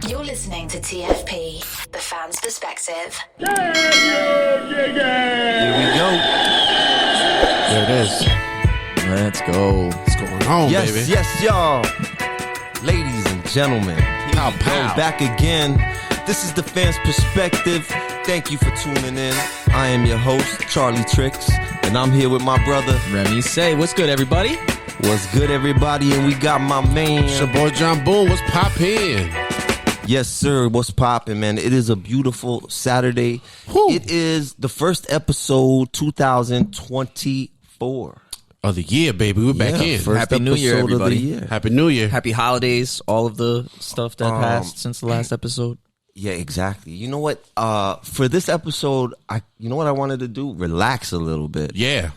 You're listening to TFP, the fan's perspective. Here we go. There it is. Let's go. What's going on, Yes, baby? yes, y'all. Ladies and gentlemen, here Pow, we go, pow. back again. This is the fan's perspective. Thank you for tuning in. I am your host, charlietrix, and I'm here with my brother. Remise. What's good, everybody? What's good, everybody? And we got my man. It's your boy jhanboom. What's poppin'? Yes, sir. What's poppin', man? It is a beautiful Saturday. Whew. It is the first episode 2024. Of the year, baby. We're back in. First Happy New Year, episode of the everybody. year. Happy New Year. Happy holidays, all of the stuff that passed since the last episode. Yeah, exactly. You know what? For this episode, you know what I wanted to do? Relax a little bit. Yeah.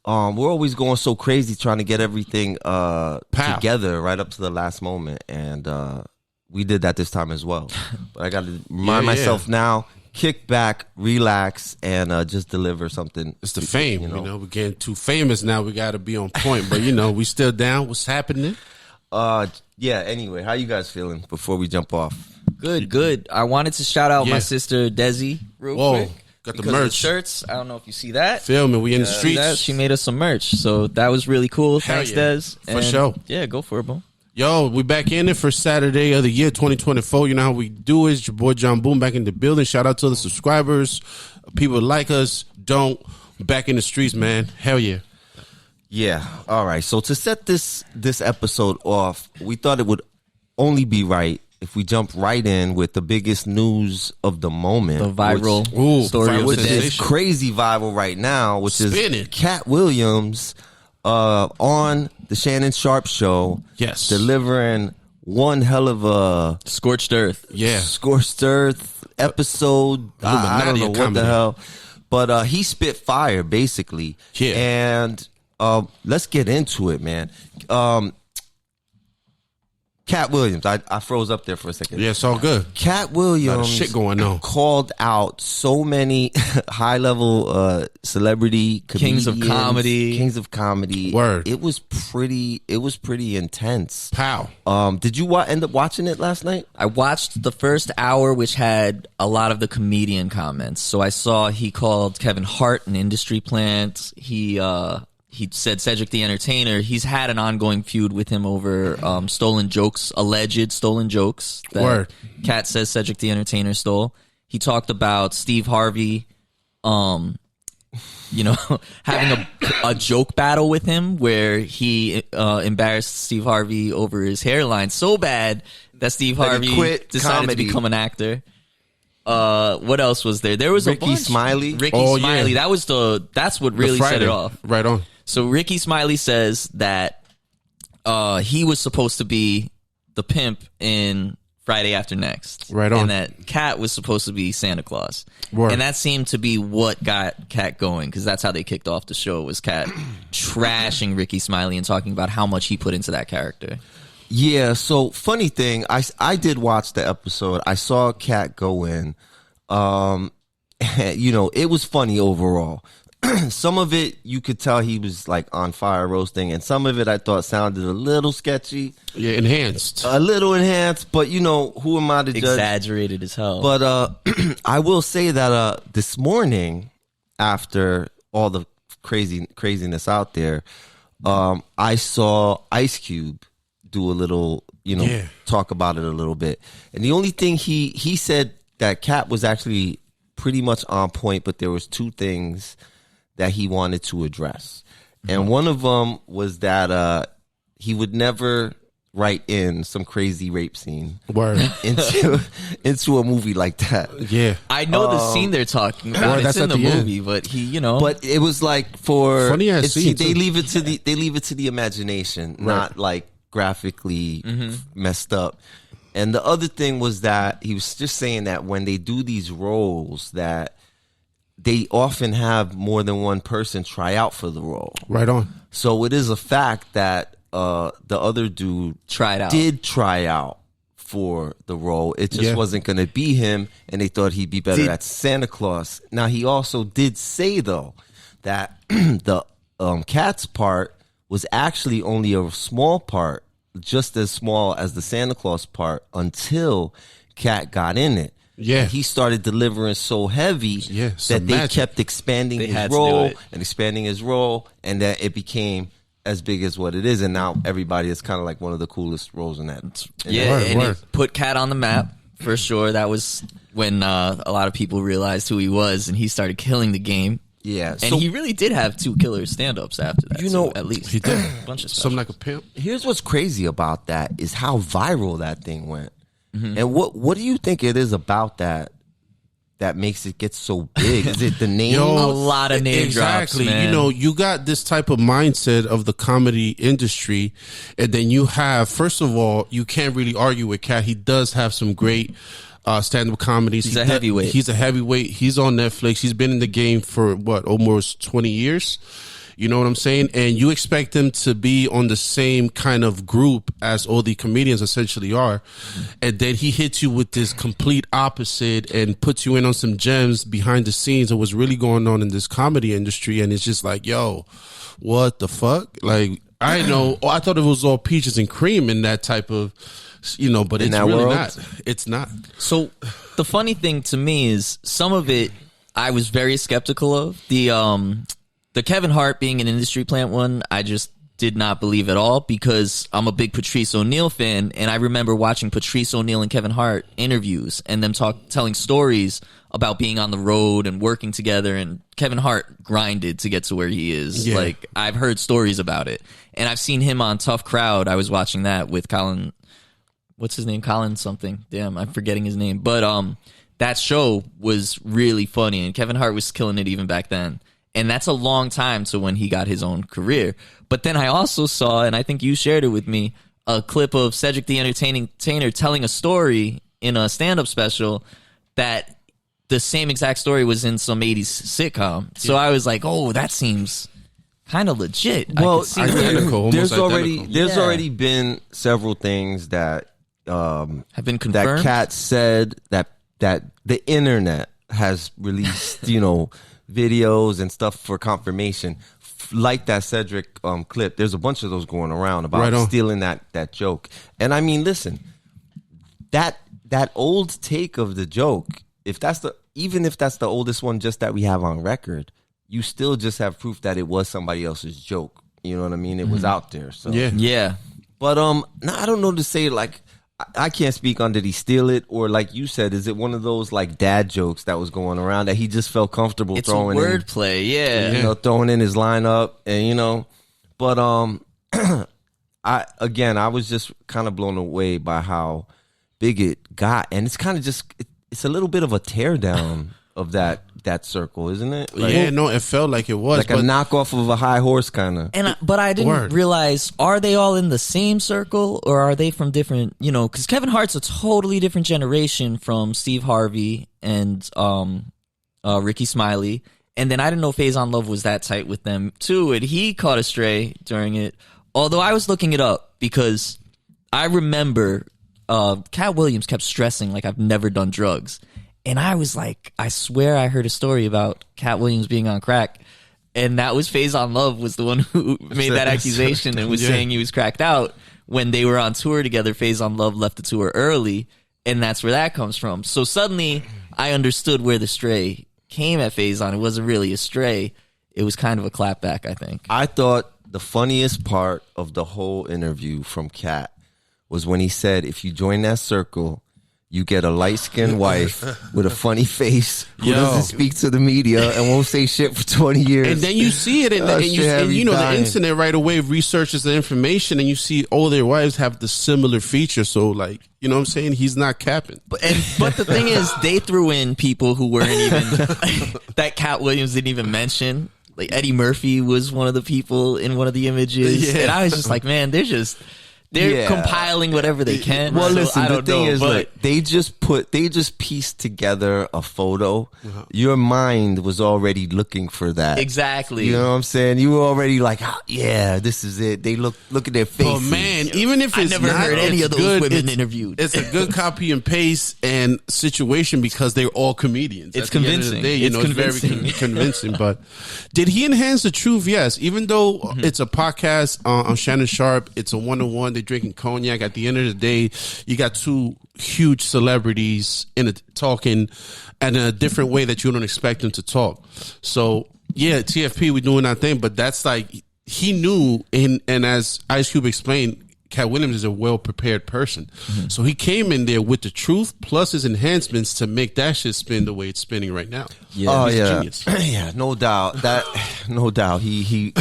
We're always going so crazy trying to get everything together right up to the last moment, and we did that this time as well. But I got to remind myself now, kick back, relax, and just deliver something. It's the fame. You know? We're getting too famous now. We got to be on point. But, we still down. What's happening? Yeah, anyway, how you guys feeling before we jump off? Good. I wanted to shout out Yeah. my sister Desi real Whoa. quick. Got the because of merch. shirts. I don't know if you see that. Feel me? We in the See that? streets. She made us some merch, so that was really cool. Hell Thanks, yeah. Des. For sure. Yeah, go for it, bro. Yo, we back in it for Saturday of the year 2024. You know how we do it. Your boy jhanboom back in the building. Shout out to the subscribers. People like us. Don't. Back in the streets, man. Hell yeah. Yeah. All right. So to set this episode off, we thought it would only be right if we jump right in with the biggest news of the moment. The viral story of the which day. is crazy viral right now, which Spin is it. Katt Williams on the Shannon Sharp show. Yes. Delivering one hell of a Scorched Earth. Yeah. scorched earth episode. I don't Illuminati know of what comedy. the hell. But he spit fire, basically. Yeah. And let's get into it, man. Katt Williams. I froze up there for a second. Yeah, it's all good. Katt A lot Williams of shit going on. called out so many high-level celebrity Kings of comedians, comedy. Kings of comedy. Word. It was pretty intense. Pow. Did you end up watching it last night? I watched the first hour, which had a lot of the comedian comments. So I saw he called Kevin Hart an industry plant. He said Cedric the Entertainer. He's had an ongoing feud with him over stolen jokes, alleged stolen jokes that Word. Katt says Cedric the Entertainer stole. He talked about Steve Harvey, having a joke battle with him where he embarrassed Steve Harvey over his hairline so bad that Steve That he Harvey quit decided comedy. to become an actor. What else was there? There was Ricky a bunch. Smiley. Ricky Oh, yeah. Smiley. That's what really set Friday. it off. Right on. So Ricky Smiley says that he was supposed to be the pimp in Friday After Next. Right on. And that Katt was supposed to be Santa Claus. Word. And that seemed to be what got Katt going, because that's how they kicked off the show, was Katt trashing Ricky Smiley and talking about how much he put into that character. Yeah, so funny thing, I did watch the episode. I saw Katt go in. It was funny overall. Some of it you could tell he was like on fire roasting, and some of it I thought sounded a little sketchy, Yeah, enhanced. a little enhanced, but who am I to judge? Exaggerated as hell. But I will say that this morning, after all the craziness out there, I saw Ice Cube do a little, Yeah. talk about it a little bit. And the only thing he said that Katt was actually pretty much on point, but there was two things that he wanted to address. And one of them was that he would never write in some crazy rape scene Word. into a movie like that. Yeah. I know the scene they're talking about. Well, It's that's in at the the end. movie, but But it was like for Funny ass it's- scene, they too. leave it to the imagination, not like graphically messed up. And the other thing was that he was just saying that when they do these roles, that they often have more than one person try out for the role. Right on. So it is a fact that the other dude Tried out. did try out for the role. It just Yeah. wasn't going to be him, and they thought he'd be better Did- at Santa Claus. Now, he also did say, though, that the Katt's part was actually only a small part just as small as the Santa Claus part until Katt got in it. Yeah. And he started delivering so heavy that they kept expanding his role and expanding his role, and that it became as big as what it is. And now everybody is kind of like one of the coolest roles in that. It put Katt on the map for sure. That was when a lot of people realized who he was, and he started killing the game. Yeah. And he really did have 2 killer stand-ups after that. You know, at least. He did. A bunch of stuff. Something like a pimp. Here's what's crazy about that is how viral that thing went. And what do you think it is about that makes it get so big? Is it the name? A lot of name drops, man. You know, you got this type of mindset of the comedy industry, and then you have, first of all, you can't really argue with Katt. He does have some great stand-up comedies. He's a heavyweight. He's a heavyweight. He's on Netflix. He's been in the game for almost 20 years. You know what I'm saying? And you expect him to be on the same kind of group as all the comedians essentially are. And then he hits you with this complete opposite and puts you in on some gems behind the scenes of what's really going on in this comedy industry. And it's just like, yo, what the fuck? Like, I thought it was all peaches and cream in that type of, but it's really not. It's not. So the funny thing to me is some of it I was very skeptical of. The Kevin Hart being an industry plant one, I just did not believe at all, because I'm a big Patrice O'Neal fan, and I remember watching Patrice O'Neal and Kevin Hart interviews and them telling stories about being on the road and working together, and Kevin Hart grinded to get to where he is. Yeah. Like, I've heard stories about it, and I've seen him on Tough Crowd. I was watching that with Colin, what's his name? Colin something. Damn, I'm forgetting his name. But that show was really funny, and Kevin Hart was killing it even back then. And that's a long time to when he got his own career. But then I also saw, and I think you shared it with me, a clip of Cedric the Entertainer telling a story in a stand-up special that the same exact story was in some 80s sitcom. So I was like, oh, that seems kind of legit. Well, there's already been several things that have been confirmed. That Katt said that the internet has released, videos and stuff for confirmation, like that Cedric clip. There's a bunch of those going around about stealing that joke. And I mean, listen, that old take of the joke, even if that's the oldest one just that we have on record, you still just have proof that it was somebody else's joke. You know what I mean? It was out there. So yeah. But I don't know to say, like, I can't speak on did he steal it, or like you said, is it one of those like dad jokes that was going around that he just felt comfortable throwing in? It's wordplay, yeah. Throwing in his lineup, and but I was just kind of blown away by how big it got, and it's kind of just it's a little bit of a teardown of that circle, isn't it? Like, it felt like it was like a knockoff of a high horse kind of. But I didn't realize, are they all in the same circle, or are they from different? Because Kevin Hart's a totally different generation from Steve Harvey and Ricky Smiley, and then I didn't know Faison Love was that tight with them too, and he caught a stray during it. Although I was looking it up because I remember Katt Williams kept stressing like I've never done drugs. And I was like, I swear I heard a story about Katt Williams being on crack. And that was Faison Love was the one who made that accusation and was saying he was cracked out. When they were on tour together, Faison Love left the tour early. And that's where that comes from. So suddenly I understood where the stray came at Faison. It wasn't really a stray. It was kind of a clapback, I think. I thought the funniest part of the whole interview from Katt was when he said, if you join that circle, you get a light-skinned wife with a funny face who doesn't speak to the media and won't say shit for 20 years. And then you see it, and the internet right away researches the information, and you see all their wives have the similar features. So, like, you know what I'm saying? He's not capping. But the thing is, they threw in people who weren't even that Katt Williams didn't even mention. Like Eddie Murphy was one of the people in one one of the images, and I was just like, man, they're compiling whatever they can. Well, so listen, I the don't thing know, is, but look, they just pieced together a photo. Your mind was already looking for that. Exactly. You know what I'm saying? You were already like, oh, yeah, this is it. They look at their faces. Oh man, even if it's I never heard any of those women interviewed. It's a good copy and paste and situation because they're all comedians. It's convincing. It's very convincing. But did he enhance the truth? Yes. Even though it's a podcast on Shannon Sharp, it's a 1-on-1. they're drinking cognac. At the end of the day, you got two huge celebrities talking in a different way that you don't expect them to talk. So yeah, TFP, we're doing our thing, but that's like, he knew, and as Ice Cube explained, Katt Williams is a well-prepared person. Mm-hmm. So he came in there with the truth plus his enhancements to make that shit spin the way it's spinning right now. Yeah. He's a genius. Yeah, no doubt. No doubt. He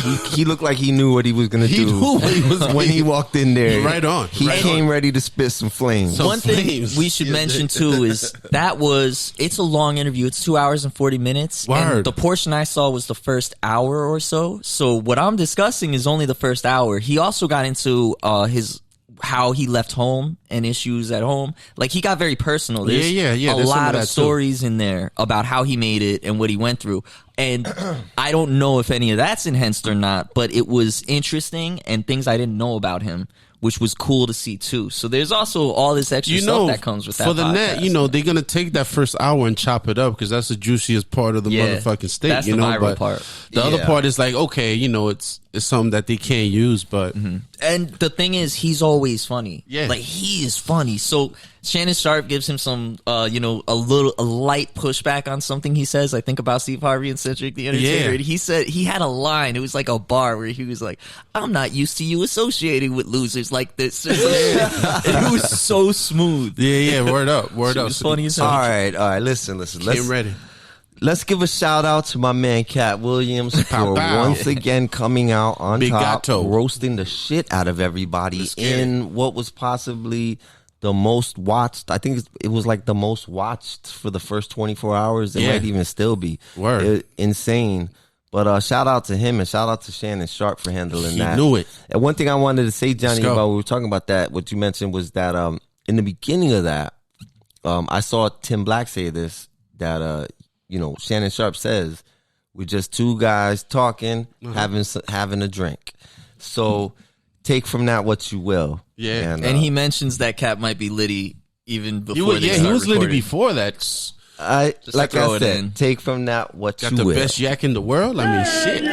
looked like he knew what he was gonna do. He knew what he was when he walked in there. Right on. He came ready to spit some flames. One thing we should mention too is it's a long interview. It's 2 hours and 40 minutes. Word. And the portion I saw was the first hour or so. So what I'm discussing is only the first hour. He also got into how he left home and issues at home. Like, he got very personal. There's yeah. a There's lot of too. stories in there about how he made it and what he went through. And I don't know if any of that's enhanced or not, but it was interesting and things I didn't know about him, which was cool to see too. So there's also all this extra stuff that comes with that. For the podcast. net, they're gonna take that first hour and chop it up because that's the juiciest part of the motherfucking steak. That's the viral part. The other part is like, okay, it's something that they can't use, but and the thing is, he's always funny. Yeah, like, he is funny. So Shannon Sharp gives him some, a light pushback on something he says. I think about Steve Harvey and Cedric the Entertainer. Yeah. And he said he had a line. It was like a bar where he was like, "I'm not used to you associating with losers like this." And it was so smooth. Yeah. Word up. It was funny as hell. All right. Listen. Came ready. Let's give a shout out to my man Katt Williams for once again coming out on Big top, gato. roasting the shit out of everybody in what was possibly the most watched. I think it was like the most watched for the first 24 hours. It might even still be. Word. Insane. But shout out to him and shout out to Shannon Sharp for handling that. He knew it. And one thing I wanted to say, Johnny, about we were talking about that, what you mentioned was that in the beginning of that, I saw Tim Black say this, that Shannon Sharp says, we're just two guys talking, having a drink. So take from that what you will. Yeah. And he mentions that Katt might be litty even before he was litty before that. Like I said, take from that what you will. Got the best yak in the world? I mean, shit.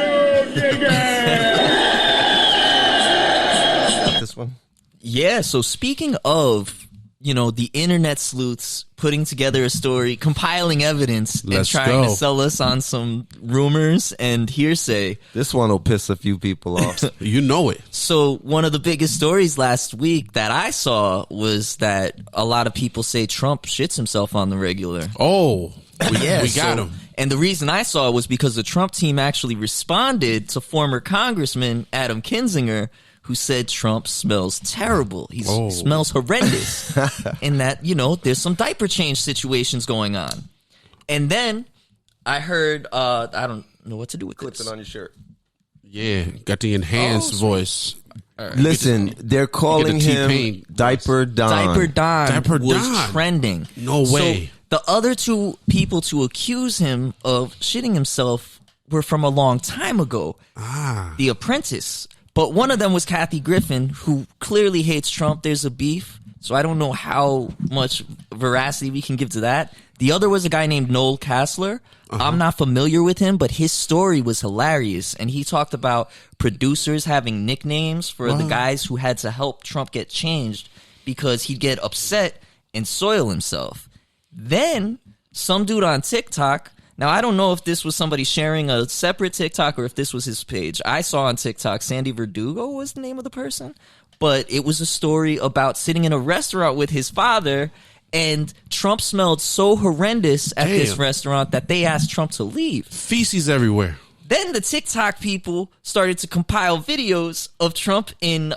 This one? Yeah, so speaking of, the internet sleuths putting together a story, compiling evidence, and trying to sell us on some rumors and hearsay. This one will piss a few people off. You know it. So one of the biggest stories last week that I saw was that a lot of people say Trump shits himself on the regular. Oh, we got him. And the reason I saw it was because the Trump team actually responded to former Congressman Adam Kinzinger, who said Trump smells terrible. He smells horrendous. And that, there's some diaper change situations going on. And then I heard, I don't know what to do with Clip it on your shirt. Yeah, got the enhanced voice. Right. Listen, they're calling him Diaper Don. Diaper Don Diaper was Don. trending. No way. So the other two people to accuse him of shitting himself were from a long time ago. The Apprentice. But one of them was Kathy Griffin, who clearly hates Trump. There's a beef. So I don't know how much veracity we can give to that. The other was a guy named Noel Kassler. I'm not familiar with him, but his story was hilarious. And he talked about producers having nicknames for the guys who had to help Trump get changed because he'd get upset and soil himself. Then some dude on TikTok, now I don't know if this was somebody sharing a separate TikTok or if this was his page. I saw on TikTok, Sandy Verdugo was the name of the person, but it was a story about sitting in a restaurant with his father, and Trump smelled so horrendous at this restaurant that they asked Trump to leave. Feces everywhere. Then the TikTok people started to compile videos of Trump in,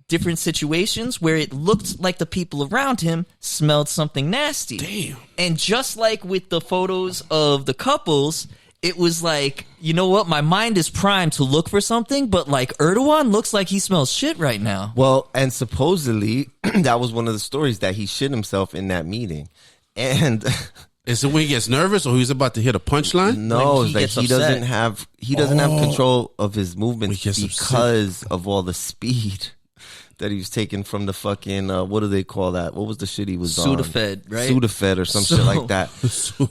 different situations where it looked like the people around him smelled something nasty. Damn. And just like with the photos of the couples, it was like, you know what? My mind is primed to look for something, but like Erdogan looks like he smells shit right now. Well, and supposedly that was one of the stories that he shit himself in that meeting. And is it when he gets nervous or he's about to hit a punchline? No, he it's like he doesn't have control of his movements because of all the speed that he was taking from the fucking what do they call that? What was the shit he was on? Sudafed, right? Sudafed or some shit like that.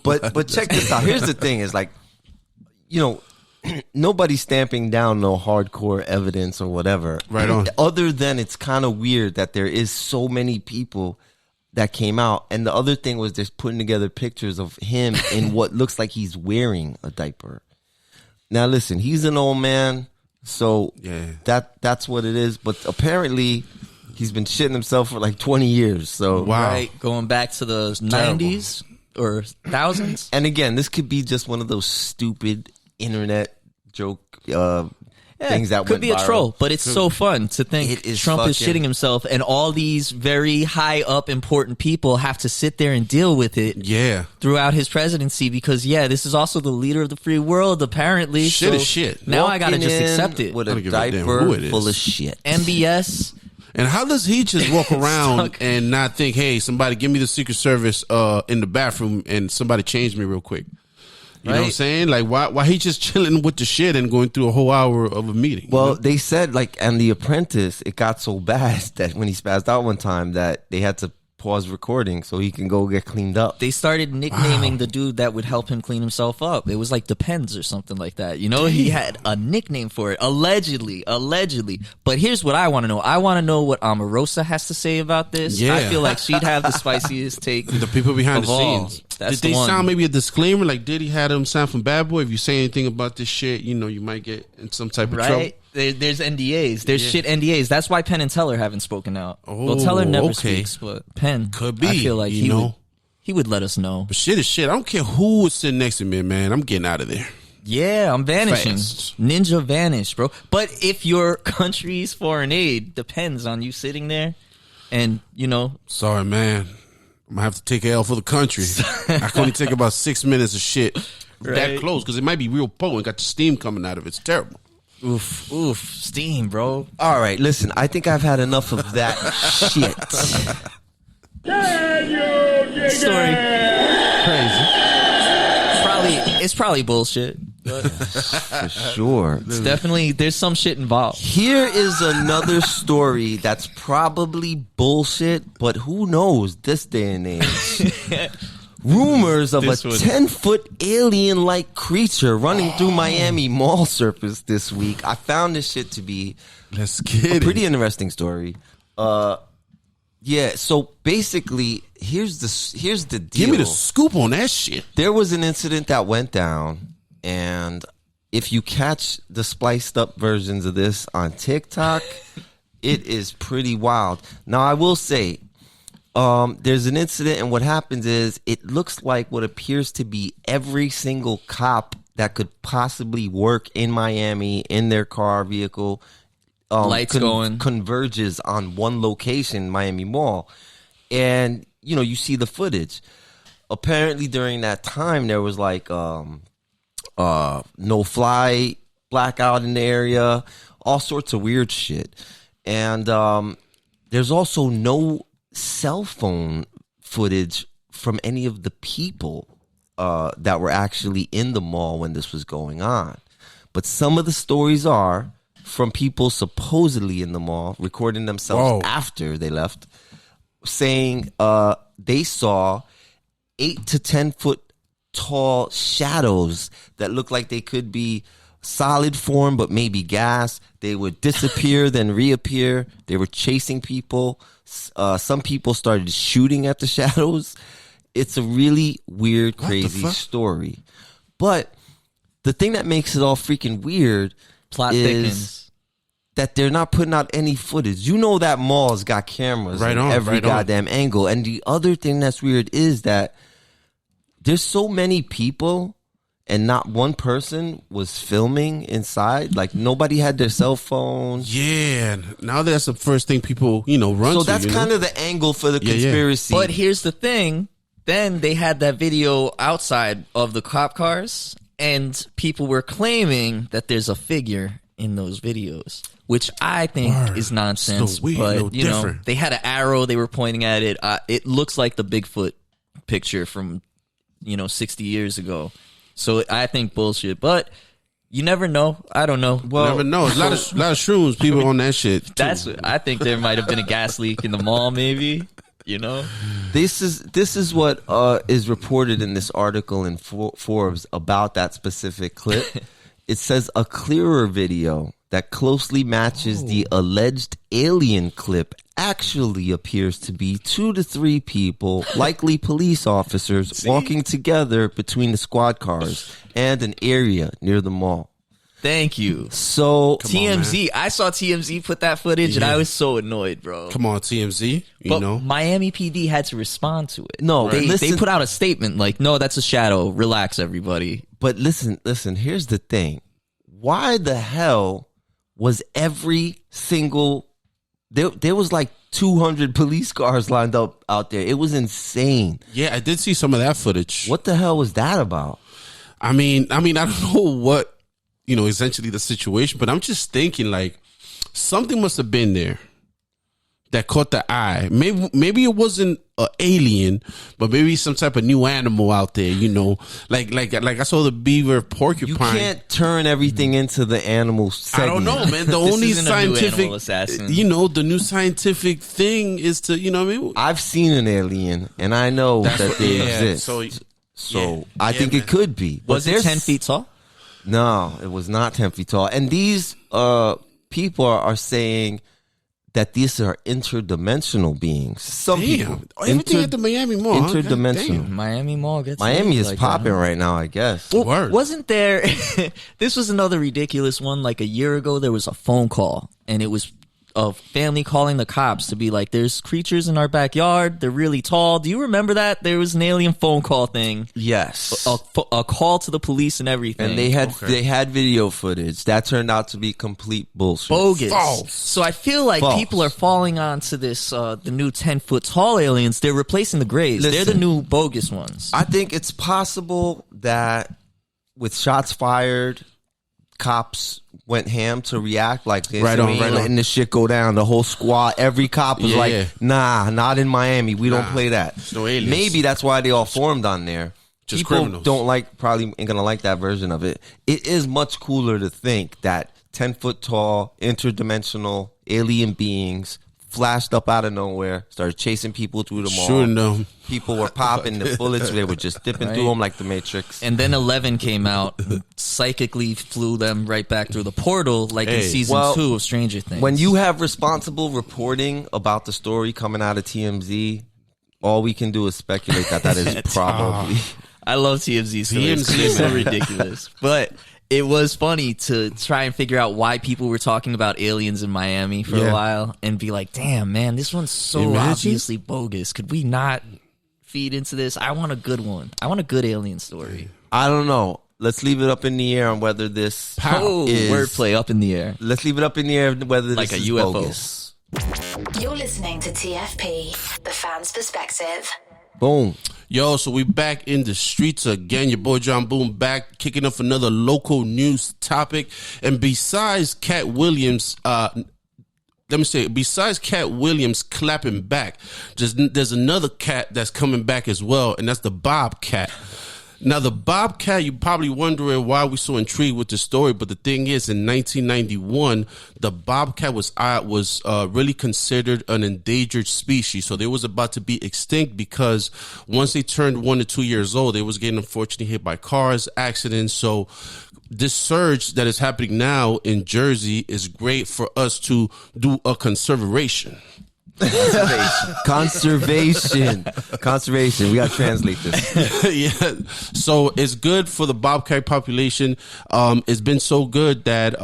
But check this out. Here's the thing: is like, nobody's stamping down no hardcore evidence or whatever. Right on. Other than it's kind of weird that there is so many people that came out. And the other thing was just putting together pictures of him in what looks like he's wearing a diaper. Now, listen, he's an old man, so that's what it is. But apparently, he's been shitting himself for like 20 years. So Right, going back to the 90s or thousands. And again, this could be just one of those stupid internet joke things that could be went a viral. troll, but it's so fun to think It is Trump is fucking- shitting himself, and all these very high up important people have to sit there and deal with it Yeah. throughout his presidency because this is also the leader of the free world apparently. Shit so is shit. Now I gotta Walking just in accept it. with I a don't give a damn diaper who it is. full of shit. MBS. And how does he just walk around Stuck. and not think, hey, somebody give me the Secret Service in the bathroom and somebody change me real quick? You know what I'm Right. saying? Like, why he just chilling with the shit and going through a whole hour of a meeting? Well, you know? they said, like, and The Apprentice, it got so bad that when he spazzed out one time that they had to pause recording so he can go get cleaned up. They started nicknaming the dude that would help him clean himself up. It was like Depends or something like that. You know, he had a nickname for it. Allegedly. But here's what I want to know. I want to know what Omarosa has to say about this. Yeah. I feel like she'd have the spiciest take. The people behind of the all. scenes. That's Did they the one. sound maybe a disclaimer? Like, did he had him sound from Bad Boy? If you say anything about this shit, you know, you might get in some type of trouble. Right? There's NDAs. There's shit NDAs. That's why Penn and Teller haven't spoken out. Well, Oh, Teller never okay. speaks, but Penn Could be, I feel like you he would let us know. But shit is shit. I don't care who was sitting next to me, man. I'm getting out of there. Yeah, I'm vanishing. Fast. Ninja vanish, bro. But if your country's foreign aid depends on you sitting there and, you know, Sorry, man. I'm gonna have to take a L for the country. I can only take about 6 minutes of shit that Right. close because it might be real potent. Got the steam coming out of it. It's terrible. oof, steam, bro. All right, listen, I think I've had enough of that shit. Story. Crazy. It's probably bullshit. For sure. It's definitely, there's some shit involved. Here is another story that's probably bullshit, but who knows this day and age. Rumors of This a one. 10-foot alien-like creature running through Miami mall surface this week. I found this shit to be Let's a get pretty it. interesting story. Yeah, so basically, here's the deal. Give me the scoop on that shit. There was an incident that went down, and if you catch the spliced up versions of this on TikTok, it is pretty wild. Now, I will say, there's an incident, and what happens is it looks like what appears to be every single cop that could possibly work in Miami in their car, vehicle, Lights going. converges on one location, Miami Mall. And, you know, you see the footage. Apparently during that time, there was like no fly blackout in the area, all sorts of weird shit. And there's also no cell phone footage from any of the people that were actually in the mall when this was going on. But some of the stories are from people supposedly in the mall recording themselves after they left, saying they saw 8 to 10 foot tall shadows that look like they could be solid form but maybe gas. They would disappear then reappear. They were chasing people. Some people started shooting at the shadows. It's a really weird, crazy story. But the thing that makes it all freaking weird Plot is thickens. that they're not putting out any footage. You know that mall's got cameras Right on on, every right on. goddamn angle. And the other thing that's weird is that there's so many people and not one person was filming inside. Like nobody had their cell phones. Yeah. Now that's the first thing people, run So to. that's kind of the angle for the conspiracy. But here's the thing. Then they had that video outside of the cop cars, and people were claiming that there's a figure in those videos, which I think Word. is nonsense. It's a little weird, but, a little different. they had an arrow. They were pointing at it. It looks like the Bigfoot picture from, 60 years ago. So I think bullshit. But you never know. I don't know. You never know. There's a lot of shrooms people on that shit. too. I think there might have been a gas leak in the mall, maybe. This is what is reported in this article in Forbes about that specific clip. it says a clearer video that closely matches the alleged alien clip actually appears to be 2 to 3 people, likely police officers, walking together between the squad cars and an area near the mall. Thank you. So TMZ, I saw TMZ put that footage and I was so annoyed, bro. Come on, TMZ. But Miami PD had to respond to it. No, they put out a statement like, no, that's a shadow. Relax, everybody. But listen, here's the thing. Why the hell was every single... There was like 200 police cars lined up out there. It was insane. Yeah, I did see some of that footage. What the hell was that about? I mean, I don't know what, essentially the situation, but I'm just thinking like something must have been there that caught the eye. Maybe it wasn't an alien, but maybe some type of new animal out there, like I saw the beaver porcupine. You can't turn everything into the animal segment. I don't know, man. The only scientific, assassin. the new scientific thing is to, I've seen an alien and I know that they exist. So I think it could be. Was it 10 feet tall? No, it was not 10 feet tall. And these people are saying that these are interdimensional beings. Some people. Everything at the Miami Mall. Interdimensional. Huh? Miami Mall gets Miami is like popping that. right now, I guess. Well, wasn't there... This was another ridiculous one. Like a year ago, there was a phone call, and it was a family calling the cops to be like, there's creatures in our backyard. They're really tall. Do you remember that? There was an alien phone call thing. Yes. A call to the police and everything. And they had video footage. That turned out to be complete bullshit. Bogus. False. So I feel like people are falling onto this, the new 10-foot tall aliens. They're replacing the grays. They're the new bogus ones. I think it's possible that with shots fired, cops went ham to react, like right on. letting this shit go down. The whole squad, every cop was nah, not in Miami. We don't play that. No aliens. Maybe that's why they all formed on there. Just People criminals. probably ain't gonna like that version of it. It is much cooler to think that 10-foot tall, interdimensional alien beings flashed up out of nowhere, started chasing people through the mall. Shooting them. People were popping the bullets. They were just dipping through them like the Matrix. And then 11 came out, psychically flew them right back through the portal, like in season 2 of Stranger Things. When you have responsible reporting about the story coming out of TMZ, all we can do is speculate that is probably... I love TMZ stories. TMZ, They're so man. ridiculous. But it was funny to try and figure out why people were talking about aliens in Miami for a while and be like, damn, man, this one's so obviously bogus. Could we not feed into this? I want a good one. I want a good alien story. I don't know. Let's leave it up in the air on whether this is... Wordplay up in the air. Let's leave it up in the air whether this Like a is UFO. bogus. You're listening to TFP, the fan's perspective. Boom. Yo, so we back in the streets again. Your boy jhanboom back, kicking off another local news topic. And besides Katt Williams, besides Katt Williams clapping back, there's another cat that's coming back as well, and that's the Bobcat. Now, the Bobcat, you're probably wondering why we're so intrigued with the story, but the thing is, in 1991, the Bobcat was really considered an endangered species. So they was about to be extinct because once they turned 1 to 2 years old, they was getting unfortunately hit by cars, accidents. So this surge that is happening now in Jersey is great for us to do a conservation. Conservation. We got to translate this. Yeah. So it's good for the bobcat population. It's been so good that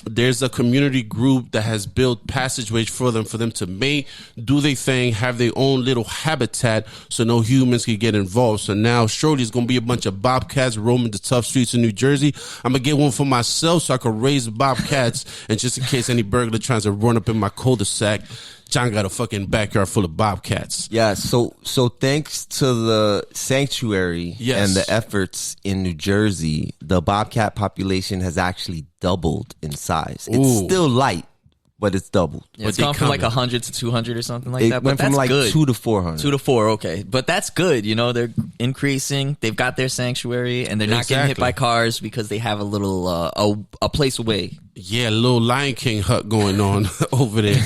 there's a community group that has built passageways for them to mate, do their thing, have their own little habitat so no humans can get involved. So now surely it's going to be a bunch of bobcats roaming the tough streets of New Jersey. I'm going to get one for myself so I can raise bobcats, and just in case any burglar tries to run up in my cul-de-sac, John got a fucking backyard full of bobcats. Yeah, so thanks to the sanctuary and the efforts in New Jersey, the bobcat population has actually doubled in size. It's still light, but it's doubled. Yeah, it's gone from like 100 to 200 or something like It that. went But from that's like good. 2 to 400. 2 to 4, okay. But that's good. You know, they're increasing. They've got their sanctuary, and they're not getting hit by cars because they have a little a place away. Yeah, a little Lion King hut going on over there.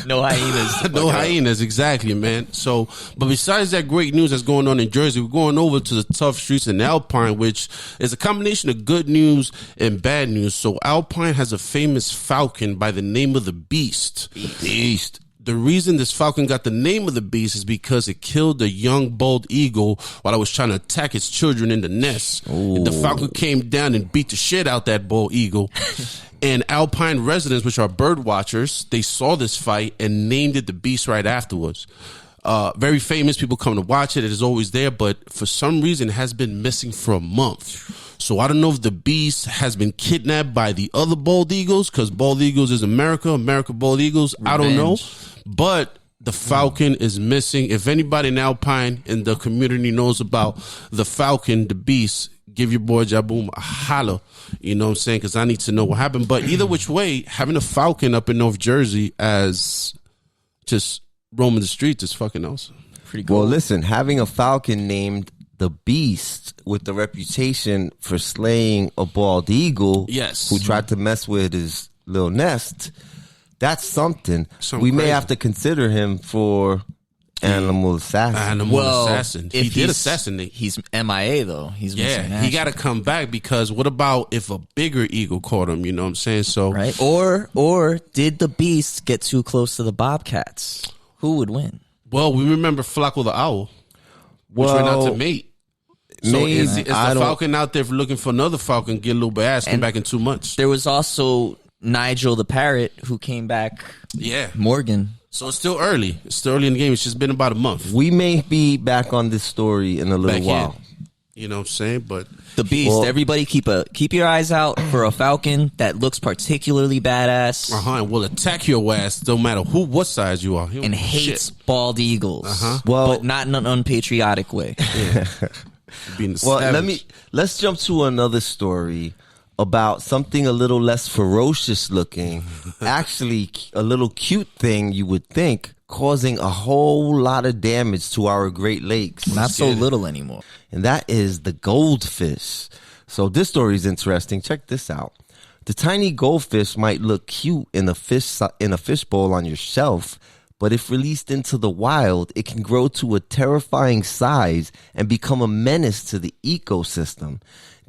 No hyenas. No hyenas, exactly, man. So, but besides that great news that's going on in Jersey, we're going over to the tough streets in Alpine, which is a combination of good news and bad news. So Alpine has a famous falcon by the name of the Beast. Beast. The reason this falcon got the name of the Beast is because it killed a young bald eagle while it was trying to attack its children in the nest. And the falcon came down and beat the shit out that bald eagle. And Alpine residents, which are bird watchers, they saw this fight and named it the Beast right afterwards. Very famous people come to watch it. It is always there, but for some reason it has been missing for a month. So I don't know if the Beast has been kidnapped by the other bald eagles, because bald eagles is America bald eagles. Revenge. I don't know. But the falcon is missing. If anybody in Alpine in the community knows about the falcon, the Beast, give your boy jhanboom a holler. You know what I'm saying? Because I need to know what happened. But either which way, having a falcon up in North Jersey as just roaming the streets is fucking awesome. Pretty cool. Well, listen, having a falcon named the Beast with the reputation for slaying a bald eagle, yes, who tried to mess with his little nest, that's something. We crazy. May have to consider him for animal assassin. Assassin. He did assassinate. He's MIA though. He's he got to come back, because what about if a bigger eagle caught him? You know what I'm saying? So right. Or did the Beast get too close to the Bobcats? Who would win? Well, we remember Flacco the owl, which went out to mate. So is the falcon out there looking for another falcon, get a little bit ass, come back in 2 months? There was also Nigel the parrot who came back. Yeah. Morgan. So it's still early. It's still early in the game. It's just been about a month. We may be back on this story in a little while. You know what I'm saying? But the Beast, everybody keep your eyes out for a falcon that looks particularly badass. And will attack your ass no matter what size you are. And hates bald eagles. Well, but not in an unpatriotic way. Yeah. Let's jump to another story about something a little less ferocious looking, actually a little cute thing you would think, causing a whole lot of damage to our Great Lakes. Not so little anymore. And that is the goldfish. So this story is interesting. Check this out. The tiny goldfish might look cute in a fish bowl on your shelf, but if released into the wild, it can grow to a terrifying size and become a menace to the ecosystem.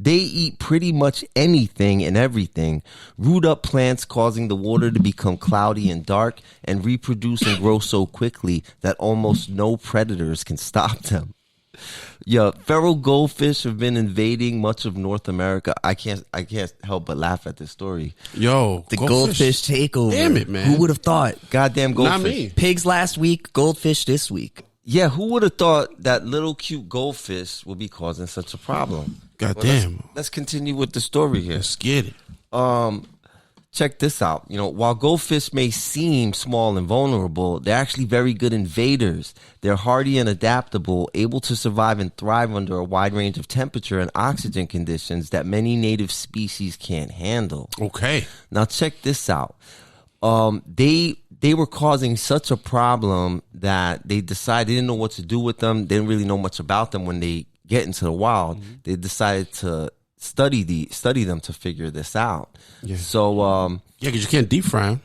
They eat pretty much anything and everything, root up plants, causing the water to become cloudy and dark, and reproduce and grow so quickly that almost no predators can stop them. Yeah, feral goldfish have been invading much of North America. I can't help but laugh at this story. Yo, the goldfish takeover. Damn it, man. Who would have thought? Goddamn goldfish. Not me. Pigs last week, goldfish this week. Yeah, who would have thought that little cute goldfish would be causing such a problem? Goddamn. Let's continue with the story here. Let's get it. Check this out. You know, while goldfish may seem small and vulnerable, they're actually very good invaders. They're hardy and adaptable, able to survive and thrive under a wide range of temperature and oxygen conditions that many native species can't handle. Okay. Now check this out. They were causing such a problem that they decided they didn't know what to do with them. They didn't really know much about them when they get into the wild. Mm-hmm. They decided to study them to figure this out. Yeah. So because you can't deep fry them.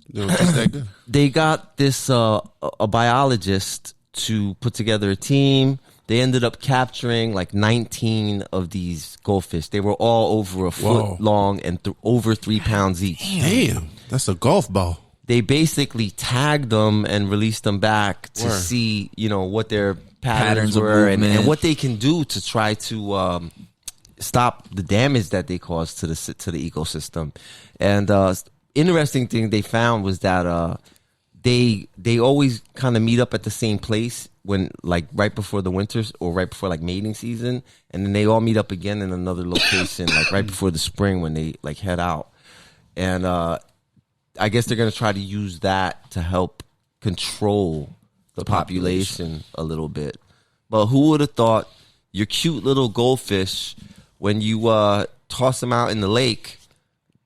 They don't taste that good. They got this a biologist to put together a team. They ended up capturing like 19 of these goldfish. They were all over a foot long and over 3 pounds each. Damn, that's a golf ball. They basically tagged them and released them back to see, you know, what their patterns were and what they can do to try to stop the damage that they cause to the ecosystem. And interesting thing they found was that they always kind of meet up at the same place when, like, right before the winters or right before like mating season, and then they all meet up again in another location like right before the spring when they like head out. And I guess they're gonna try to use that to help control the population a little bit. But who would have thought your cute little goldfish, when you toss them out in the lake,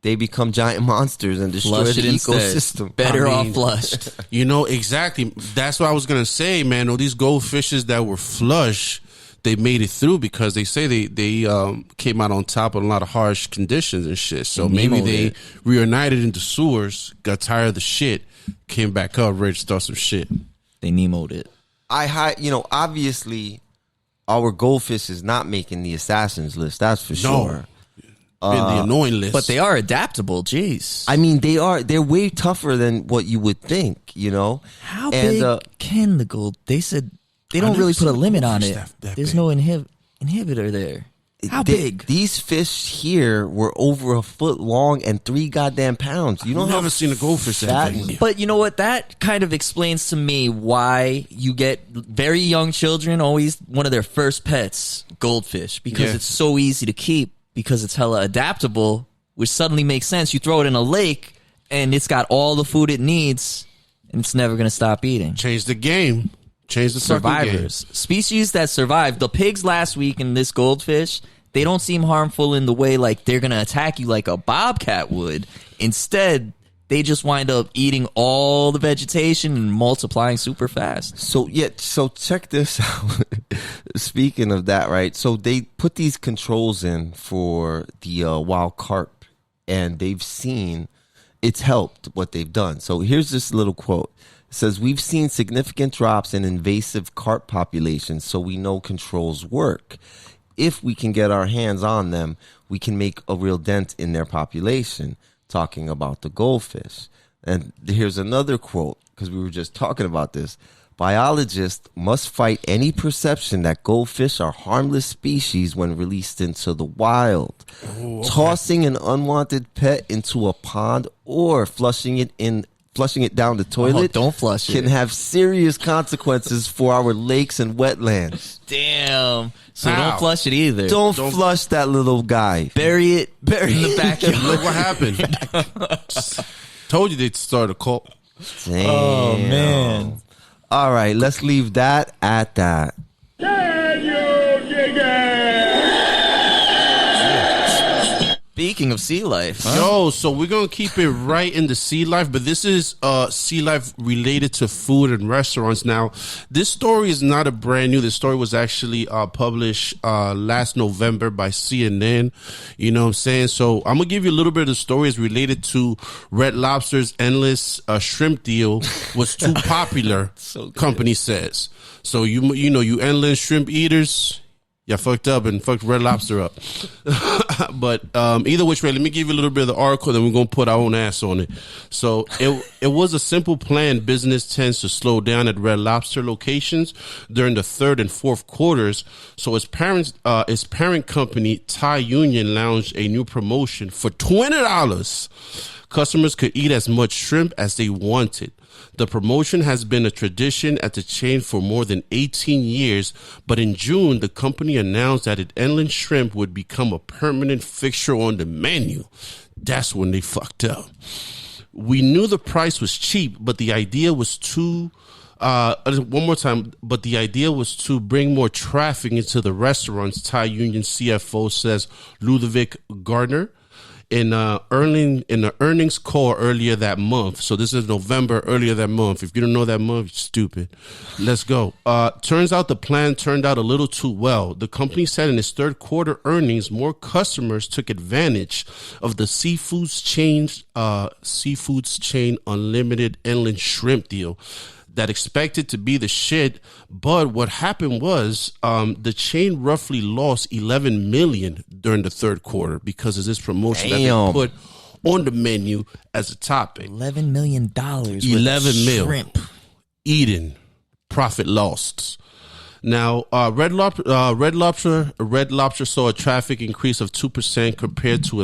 they become giant monsters and destroy the ecosystem. Better off flushed. You know, exactly. That's what I was going to say, man. All these goldfishes that were flush, they made it through because they say they came out on top of a lot of harsh conditions and shit. So maybe they reunited into sewers, got tired of the shit, came back up, ready to start some shit. They Nemo'd it. Obviously, our Goldfish is not making the assassins list. That's for sure. Been the annoying list. But they are adaptable. Jeez. I mean, they're way tougher than what you would think, How big can the gold? They said they don't really put a limit on it. There's no inhibitor there. How big? These fish here were over a foot long and 3 goddamn pounds. You I've never seen a goldfish that big. But you know what? That kind of explains to me why you get very young children, always one of their first pets, goldfish, because it's so easy to keep. Because it's hella adaptable, which suddenly makes sense. You throw it in a lake, and it's got all the food it needs, and it's never going to stop eating. Change the game. Change the survivors. Game. Species that survive. The pigs last week and this goldfish, they don't seem harmful in the way like they're going to attack you like a bobcat would. Instead, they just wind up eating all the vegetation and multiplying super fast. So check this out. Speaking of that, right? So they put these controls in for the wild carp, and they've seen it's helped what they've done. So here's this little quote. It says, "We've seen significant drops in invasive carp populations, so we know controls work. If we can get our hands on them, we can make a real dent in their population." Talking about the goldfish. And here's another quote, because we were just talking about this. "Biologists must fight any perception that goldfish are harmless species when released into the wild. Oh, okay. Tossing an unwanted pet into a pond or flushing it down the toilet don't flush can have serious consequences for our lakes and wetlands." Damn. So don't flush it either. Don't flush that little guy. Bury it in the backyard. Look what happened. Told you they'd start a cult. Damn. Oh, man. All right, let's leave that at that. Can you dig it? Speaking of sea life, Yo, so we're going to keep it right in the sea life, but this is sea life related to food and restaurants. Now, this story is not a brand new. This story was actually published last November by CNN. You know what I'm saying? So I'm going to give you a little bit of the story. It's related to Red Lobster's endless shrimp deal was too popular, company says. So you endless shrimp eaters, you fucked up and fucked Red Lobster up. But either which way, let me give you a little bit of the article, then we're going to put our own ass on it. So it was a simple plan. Business tends to slow down at Red Lobster locations during the third and fourth quarters. So its parent company, Thai Union, launched a new promotion for $20. Customers could eat as much shrimp as they wanted. The promotion has been a tradition at the chain for more than 18 years, but in June, the company announced that its endless shrimp would become a permanent fixture on the menu. That's when they fucked up. "We knew the price was cheap, but the idea was to but the idea was to bring more traffic into the restaurants," Thai Union CFO says Ludovic Gardner. In the earnings call earlier that month. So this is November, earlier that month. If you don't know that month, you're stupid. Let's go. Turns out the plan turned out a little too well. The company said in its third quarter earnings, more customers took advantage of the seafoods chain unlimited endless shrimp deal that expected to be the shit. But what happened was the chain roughly lost $11 million during the third quarter because of this promotion that they put on the menu as a topic. $11 million. 11 mil. Shrimp. Eating. Profit lost. Now, Red Lobster saw a traffic increase of 2% compared to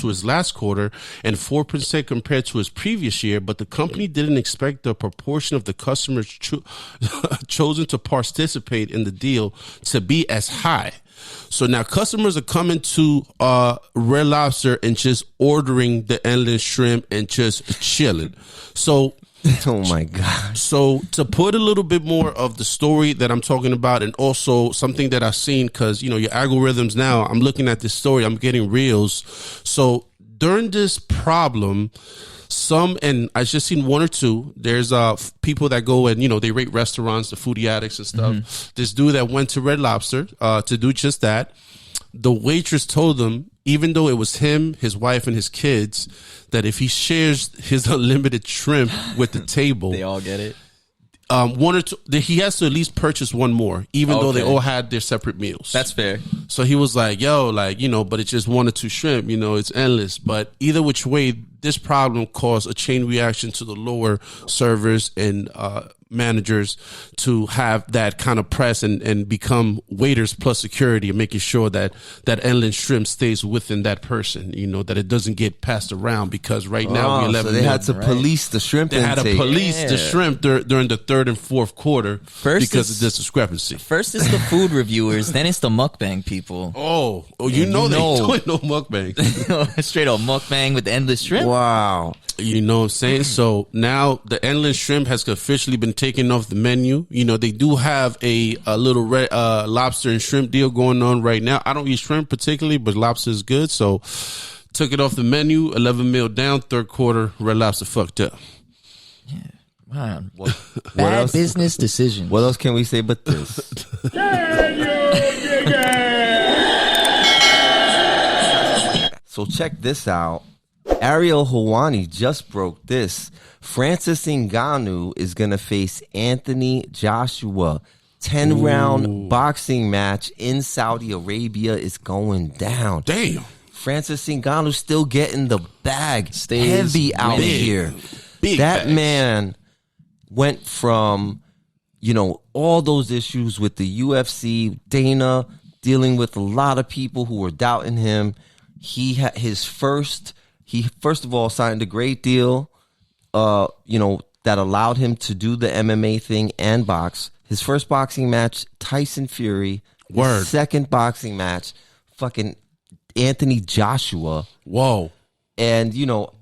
his last quarter and 4% compared to his previous year, but the company didn't expect the proportion of the customers chosen to participate in the deal to be as high. So now customers are coming to Red Lobster and just ordering the endless shrimp and just chilling. So oh my God. So to put a little bit more of the story that I'm talking about, and also something that I've seen, because your algorithms now, I'm looking at this story, I'm getting reels. So during this problem, and I just seen one or two, there's people that go and they rate restaurants, the foodie addicts and stuff. Mm-hmm. This dude that went to Red Lobster to do just that. The waitress told them, even though it was him, his wife, and his kids, that if he shares his unlimited shrimp with the table, They all get it. one or two, he has to at least purchase one more, even though they Okay. all had their separate meals. That's fair. So he was like, yo, like, you know, but it's just 1 or 2 shrimp, you know, it's endless. But either which way, this problem caused a chain reaction to the lower servers and managers to have that kind of press and become waiters plus security and making sure that that endless shrimp stays within that person, you know, that it doesn't get passed around, because right now we 11 so they had to right? police the shrimp they had to intake. police the Yeah. shrimp during the 3rd and 4th quarter First because it's- of this discrepancy. First it's the food reviewers, then it's the mukbang people. Oh, you know they doing no mukbang. Straight up mukbang with the endless shrimp. Wow. You know what I'm saying? So now the endless shrimp has officially been taken off the menu. You know, they do have a little lobster and shrimp deal going on right now. I don't eat shrimp particularly, but lobster is good. So took it off the menu, 11 mil down, 3rd quarter, Red Lobster fucked up. Man, Bad bad business decision. What else can we say but this? So check this out. Ariel Helwani just broke this. Francis Ngannou is going to face Anthony Joshua. 10-round boxing match in Saudi Arabia is going down. Damn. Francis Ngannou still getting the bag. Stays Heavy out winning. here. Big That bags. man went from, you know, all those issues with the UFC, Dana, dealing with a lot of people who were doubting him. He had he first of all signed a great deal, you know, that allowed him to do the MMA thing and box. His first boxing match, Tyson Fury. His Word. second boxing match, fucking Anthony Joshua. Whoa. And, you know,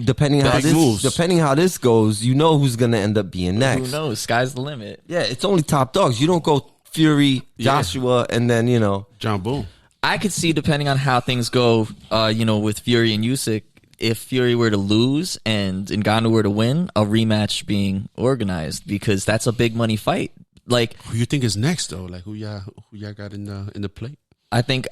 depending Big moves. how this goes, you know who's going to end up being Who next. knows? Sky's the limit. Yeah, it's only top dogs. You don't go Fury, Joshua, and then, you know. jhanboom. I could see, depending on how things go, you know, with Fury and Usyk, if Fury were to lose and Ngannou were to win, a rematch being organized, because that's a big money fight. Like, Who you think is next though? Like who y'all got in the plate? I think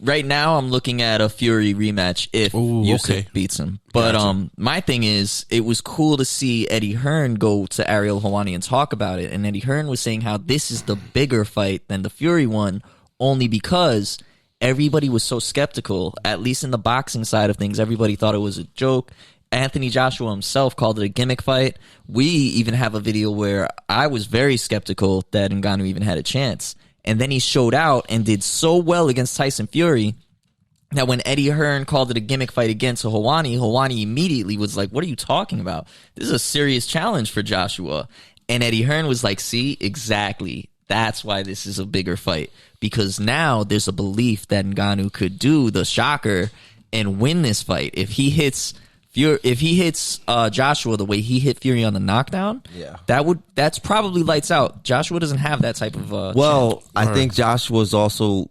right now I'm looking at a Fury rematch if Usyk okay. beats him. But Gotcha. my thing is, it was cool to see Eddie Hearn go to Ariel Helwani and talk about it. And Eddie Hearn was saying how this is the bigger fight than the Fury one, only because everybody was so skeptical, at least in the boxing side of things. Everybody thought it was a joke. Anthony Joshua himself called it a gimmick fight. We even have a video where I was very skeptical that Ngannou even had a chance. And then he showed out and did so well against Tyson Fury that when Eddie Hearn called it a gimmick fight again to Helwani immediately was like, what are you talking about? This is a serious challenge for Joshua. And Eddie Hearn was like, see, exactly. That's why this is a bigger fight. Because now there's a belief that Ngannou could do the shocker and win this fight. If he hits Joshua the way he hit Fury on the knockdown, that's probably lights out. Joshua doesn't have that type of chance. I think Joshua's also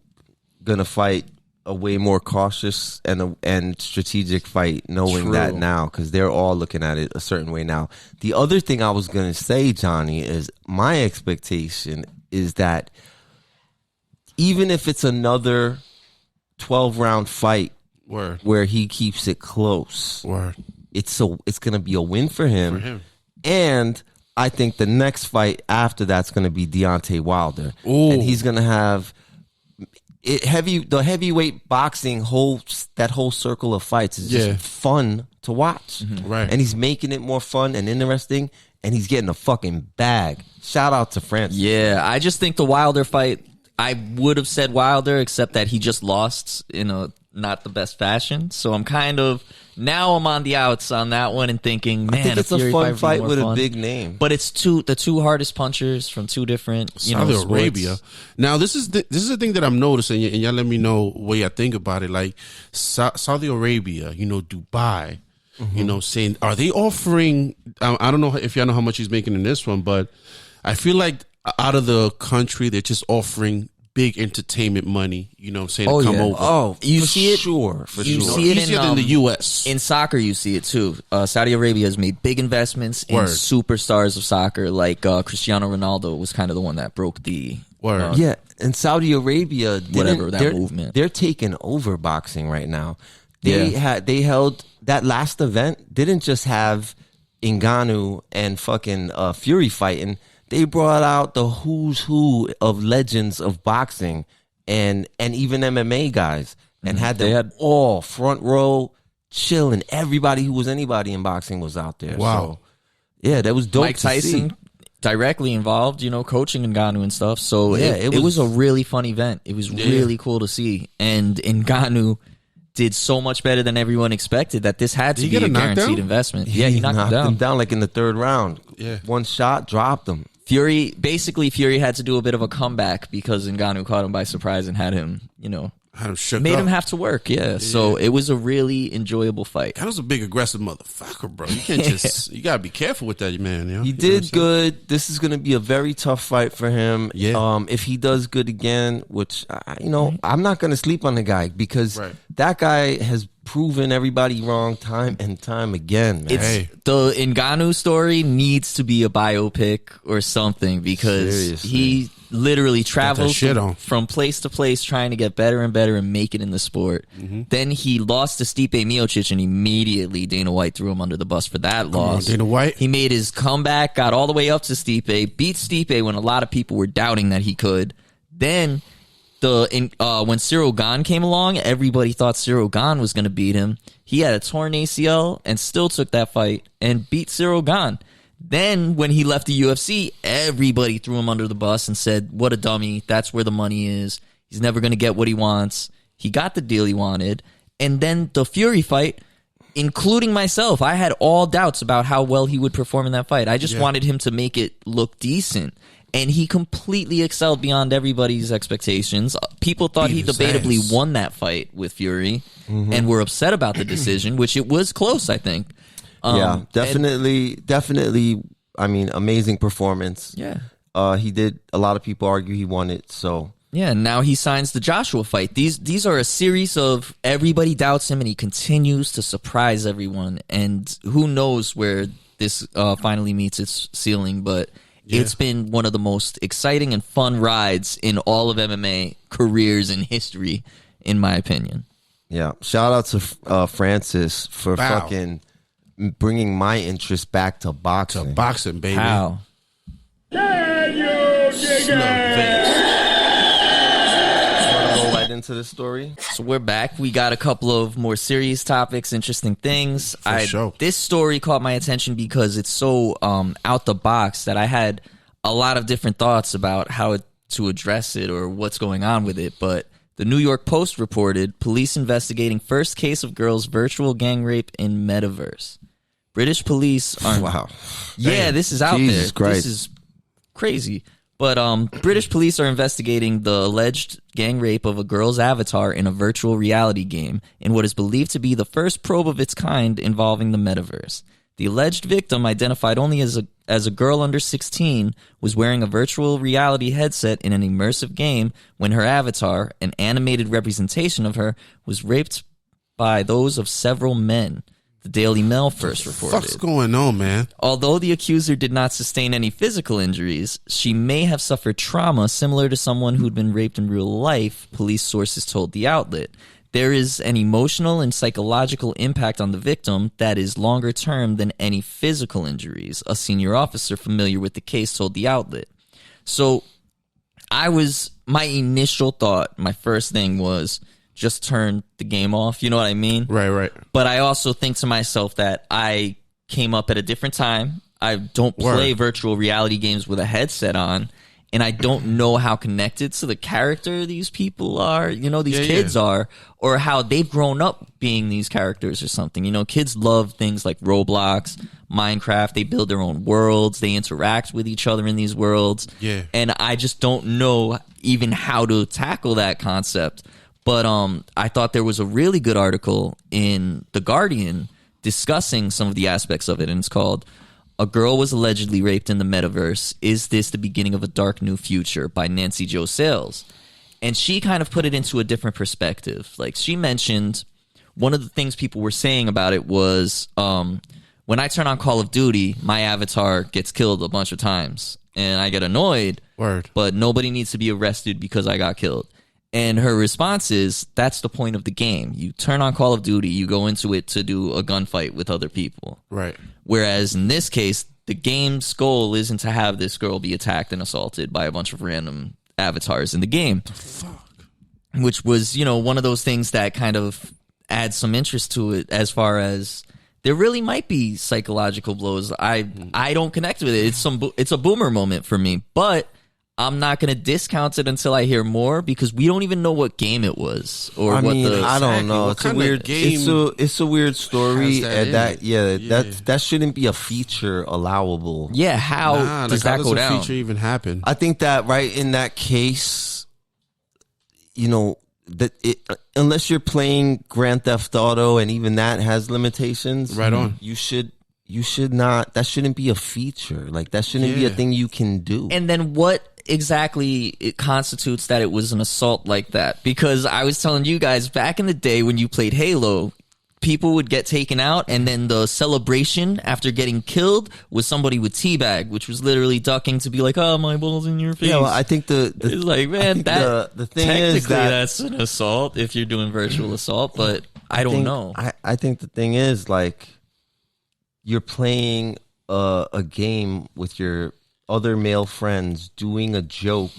going to fight a way more cautious and strategic fight, knowing that now, because they're all looking at it a certain way now. The other thing I was going to say, Johnny, is my expectation is that even if it's another 12-round fight Word. where he keeps it close, Word. it's going to be a win for him. And I think the next fight after that's going to be Deontay Wilder. Ooh. And he's going to have the heavyweight boxing that whole circle of fights is just fun to watch. Right. And he's making it more fun and interesting, and he's getting a fucking bag. Shout out to Francis. Yeah, I just think the Wilder fight, I would have said Wilder, except that he just lost in a not the best fashion. So I'm now I'm on the outs on that one and thinking, man, I think it's a Fury fun would be fight more with fun. a big name. But it's the two hardest punchers from two different, Saudi sports. Arabia. Now this is the thing that I'm noticing, and y'all let me know what y'all think about it. Like Saudi Arabia, Dubai, saying, are they offering? I don't know if y'all know how much he's making in this one, but I feel like out of the country, they're just offering big entertainment money. To come over. Oh, You for see it? sure. You see it Easier in, than the U.S. In soccer, you see it too. Saudi Arabia has made big investments in Word. superstars of soccer, like Cristiano Ronaldo was kind of the one that broke the Word. Yeah, and Saudi Arabia, Whatever, that movement. They're taking over boxing right now. They Yeah. they held that last event. Didn't just have Ngannou and fucking Fury fighting. They brought out the who's who of legends of boxing and even MMA guys, and had them all front row chilling. Everybody who was anybody in boxing was out there. Wow. So, yeah, that was dope. Mike Tyson directly involved, coaching Ngannou and stuff. So Yeah, it was a really fun event. It was really cool to see. And Ngannou did so much better than everyone expected that this had to be a guaranteed investment. Yeah, he knocked him down like in the third round. Yeah. One shot, dropped him. Fury had to do a bit of a comeback because Ngannou caught him by surprise and had him, Had him shook made up. him have to work. Yeah. So it was a really enjoyable fight. That was a big aggressive motherfucker, bro. You can't just, you gotta be careful with that, man. He did good. This is going to be a very tough fight for him. Yeah. If he does good again, which, I'm not going to sleep on the guy because Right. that guy has proven everybody wrong time and time again, man. The Ngannou story needs to be a biopic or something because Seriously. he literally traveled shit on. from place to place trying to get better and better and make it in the sport. Then he lost to Stipe Miocic and immediately Dana White threw him under the bus for that loss. Dana White. He made his comeback, got all the way up to Stipe, beat Stipe when a lot of people were doubting that he could. Then when Cyril Gane came along, everybody thought Cyril Gane was going to beat him. He had a torn ACL and still took that fight and beat Cyril Gane. Then when he left the UFC, everybody threw him under the bus and said, what a dummy. That's where the money is. He's never going to get what he wants. He got the deal he wanted. And then the Fury fight, including myself, I had all doubts about how well he would perform in that fight. I just wanted him to make it look decent. And he completely excelled beyond everybody's expectations. People thought he debatably won that fight with Fury and were upset about the decision, which it was close, I think. Yeah, definitely. I mean, amazing performance. Yeah. He did. A lot of people argue he won it. So yeah, now he signs the Joshua fight. These are a series of everybody doubts him, and he continues to surprise everyone. And who knows where this finally meets its ceiling, but it's been one of the most exciting and fun rides in all of MMA careers in history, in my opinion. yeah, shout out to Francis for fucking bringing my interest back to boxing. Boxing, baby. How? Can you dig it? Go right into the story. So we're back. We got a couple of more serious topics, interesting things. Sure. This story caught my attention because it's so out the box that I had a lot of different thoughts about how to address it or what's going on with it. But the New York Post reported police investigating first case of girls' virtual gang rape in metaverse. British police are... Wow. Yeah, this is out Jesus there. Christ. This is crazy. But British police are investigating the alleged gang rape of a girl's avatar in a virtual reality game in what is believed to be the first probe of its kind involving the metaverse. The alleged victim, identified only as a girl under 16, was wearing a virtual reality headset in an immersive game when her avatar, an animated representation of her, was raped by those of several men. The Daily Mail first reported. What's going on, man? Although the accuser did not sustain any physical injuries, she may have suffered trauma similar to someone who'd been raped in real life, police sources told the outlet. There is an emotional and psychological impact on the victim that is longer term than any physical injuries, a senior officer familiar with the case told the outlet. So my initial thought, my first thing was just turn the game off. You know what I mean? Right. But I also think to myself that I came up at a different time. I don't play virtual reality games with a headset on, and I don't know how connected to the character these people are, these kids are, or how they've grown up being these characters or something. Kids love things like Roblox, Minecraft. They build their own worlds. They interact with each other in these worlds. Yeah. And I just don't know even how to tackle that concept. But I thought there was a really good article in The Guardian discussing some of the aspects of it, and it's called "A Girl Was Allegedly Raped in the Metaverse. Is This the Beginning of a Dark New Future?" by Nancy Jo Sales. And she kind of put it into a different perspective. Like, she mentioned one of the things people were saying about it was when I turn on Call of Duty, my avatar gets killed a bunch of times, and I get annoyed Word. But nobody needs to be arrested because I got killed. And her response is, that's the point of the game. You turn on Call of Duty, you go into it to do a gunfight with other people. Right. Whereas in this case, the game's goal isn't to have this girl be attacked and assaulted by a bunch of random avatars in the game. The fuck? Which was, one of those things that kind of adds some interest to it, as far as there really might be psychological blows. I don't connect with it. It's a boomer moment for me, but I'm not going to discount it until I hear more, because we don't even know what game it was or I what mean, the. I don't know. What It's a kind of weird game It's a weird story, has that and in it? that shouldn't be a feature allowable. Yeah, how does that go down? Feature even happen? I think that right in that case, unless you're playing Grand Theft Auto, and even that has limitations. Right on. You should not. That shouldn't be a feature. Like, that shouldn't be a thing you can do. And then what exactly it constitutes that it was an assault like that? Because I was telling you guys, back in the day when you played Halo, people would get taken out, and then the celebration after getting killed was somebody with teabag, which was literally ducking to be like, "Oh, my ball's in your face." Yeah, well, I think the it's like, man, that the thing is that that's an assault if you're doing virtual assault, but I don't know. I think the thing is, like, you're playing a game with your other male friends, doing a joke,